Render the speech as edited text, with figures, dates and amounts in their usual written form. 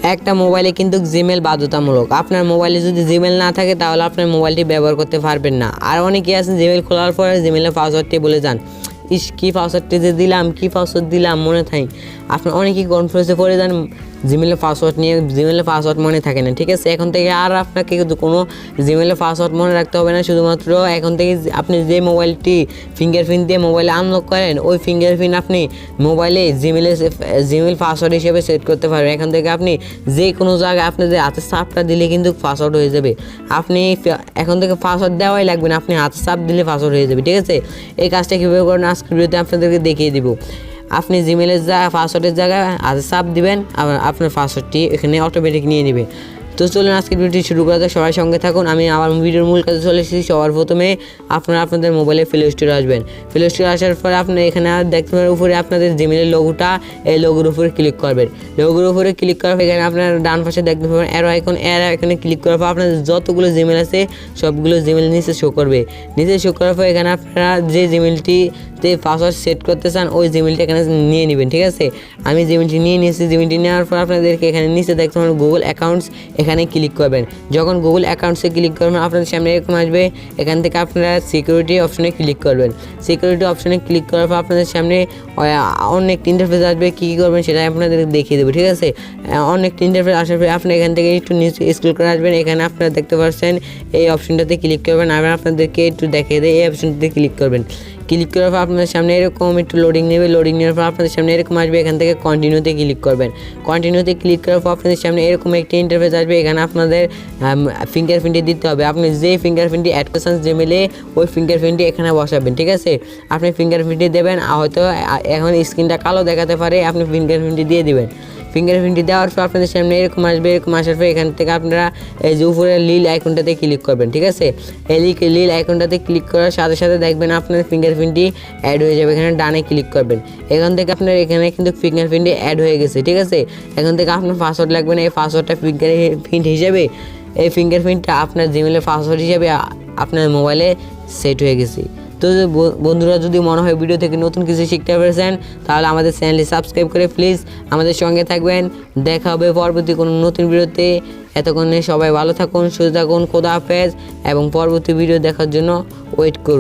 একটা মোবাইলে কিন্তু জিমেল বাধ্যতামূলক। আপনার মোবাইলে যদি জিমেল না থাকে তাহলে আপনার মোবাইলটি ব্যবহার করতে পারবেন না। আর অনেকেই আছেন জিমেল খোলার পরে জিমেলের পাসওয়ার্ডটি বলে যান, কী পাসওয়ার্ডটি যে দিলাম, কী পাসওয়ার্ড দিলাম মনে থাকি। আপনার অনেকেই কনফিউজে পড়ে যান জিমেলের পাসওয়ার্ড নিয়ে, জিমেলের পাসওয়ার্ড মনে থাকে না। ঠিক আছে, এখন থেকে আর আপনাকে কিন্তু কোনো জিমেলের পাসওয়ার্ড মনে রাখতে হবে না। শুধুমাত্র এখন থেকে আপনি যে মোবাইলটি ফিঙ্গারপ্রিন্ট দিয়ে মোবাইলে আনলক করেন, ওই ফিঙ্গারপ্রিন্ট আপনি মোবাইলে জিমেল পাসওয়ার্ড হিসেবে সেট করতে পারবেন। এখন থেকে আপনি যে কোনো জায়গায় আপনাদের হাতে চাপটা দিলে কিন্তু পাসওয়ার্ড হয়ে যাবে। আপনি এখন থেকে পাসওয়ার্ড দেওয়াই লাগবে না, আপনি হাতে চাপ দিলে পাসওয়ার্ড হয়ে যাবে। ঠিক আছে, এই কাজটা কীভাবে করেন আজকের ভিডিওতে আপনাদেরকে দেখিয়ে দিব। আপনি জিমেলের পাসওয়ার্ডের জায়গায় হাতে চাপ দিবেন, আবার আপনার পাসওয়ার্ডটি এখানে অটোমেটিক নিয়ে নেবে। তো চলুন আজকের ভিডিওটি শুরু করা যাক। সবাই সঙ্গে থাকুন। আমি আমার ভিডিওর মূল কাজে চলে এসেছি। সবার প্রথমে আপনাদের মোবাইলে প্লে স্টোরে আসবেন। প্লে স্টোরে আসার পরে আপনি এখানে দেখতে পাবেন উপরে আপনাদের জিমেলের লোগোটা, এই লোগোর উপরে ক্লিক করবেন। লোগোর উপরে ক্লিক করার পর এখানে আপনার ডান পাশে দেখতে পাবেন অ্যারো আইকনে ক্লিক করার পর আপনাদের যতগুলো জিমেল আছে সবগুলো জিমেল নিচে শো করবে। নিচে শো করার পর এখানে আপনারা যে জিমেলটিতে পাসওয়ার্ড সেট করতে চান ওই জিমেলটি এখানে নিয়ে নেবেন। ঠিক আছে, আমি জিমেলটি নিয়ে নিয়েছি। জিমেলটি নেওয়ার পর আপনাদেরকে এখানে নিচে দেখতে পাবেন গুগল অ্যাকাউন্টস, এখানে ক্লিক করবেন। যখন গুগল অ্যাকাউন্টসে ক্লিক করবেন আপনাদের সামনে এরকম আসবে। এখান থেকে আপনারা সিকিউরিটি অপশনে ক্লিক করবেন। সিকিউরিটি অপশনে ক্লিক করার পর আপনাদের সামনে অনেক ইন্টারফেস আসবে। কী করবেন সেটা আপনাদের দেখিয়ে দেবো। ঠিক আছে, অনেক ইন্টারফেস আসার পরে আপনি এখান থেকে একটু নিচে স্ক্রল করে আসবেন। এখানে আপনারা দেখতে পাচ্ছেন এই অপশনটাতে ক্লিক করবেন। আমি আপনাদেরকে একটু দেখিয়ে দিই, এই অপশনটাতে ক্লিক করবেন। ক্লিক করার পর আপনাদের সামনে এরকম একটু লোডিং নেবে। লোডিং নেওয়ার পর আপনাদের সামনে এরকম আসবে। এখান থেকে কন্টিনিউতে ক্লিক করবেন। কন্টিনিউতে ক্লিক করার পর আপনাদের সামনে এরকম একটি ইন্টারফেস আসবে। এখানে আপনাদের ফিঙ্গারপ্রিন্টটি দিতে হবে। আপনি যে ফিঙ্গারপ্রিন্টটি অ্যাড করছেন জিমেলে ওই ফিঙ্গারপ্রিন্টটি এখানে বসাবেন। ঠিক আছে, আপনি ফিঙ্গারপ্রিন্টটি দেবেন। হয়তো এখন স্ক্রিনটা কালো দেখাতে পারে, আপনি ফিঙ্গারপ্রিন্টটি দিয়ে দিবেন। ফিঙ্গারপ্রিন্টটি দেওয়ার পর আপনাদের সামনে এরকম আসবে। এরকম আসার পর এখান থেকে আপনারা এই যে উপরে লিল আইকনটাতে ক্লিক করবেন। ঠিক আছে, এই লিল আইকনটাতে ক্লিক করার সাথে সাথে দেখবেন আপনার ফিঙ্গারপ্রিন্টটি অ্যাড হয়ে যাবে। এখানে ডানে ক্লিক করবেন। এখান থেকে আপনার এখানে কিন্তু ফিঙ্গারপ্রিন্টটি অ্যাড হয়ে গেছে। ঠিক আছে, এখন থেকে আপনার পাসওয়ার্ড লাগবে না। এই পাসওয়ার্ডটা ফিঙ্গারপ্রিন্ট হিসেবে, এই ফিঙ্গারপ্রিন্টটা আপনার জিমেলের পাসওয়ার্ড হিসেবে আপনার মোবাইলে সেট হয়ে গেছে। তো বন্ধুরা, যদি মনে হয় ভিডিও থেকে নতুন কিছু শিখতে পেরেছেন তাহলে আমাদের চ্যানেলটি সাবস্ক্রাইব করে প্লিজ আমাদের সঙ্গে থাকবেন। দেখা হবে পরবর্তী কোনো নতুন ভিডিওতে। এতক্ষণে সবাই ভালো থাকুন, সুস্থ থাকুন, খোদা হাফেজ, এবং পরবর্তী ভিডিও দেখার জন্য ওয়েট করুন।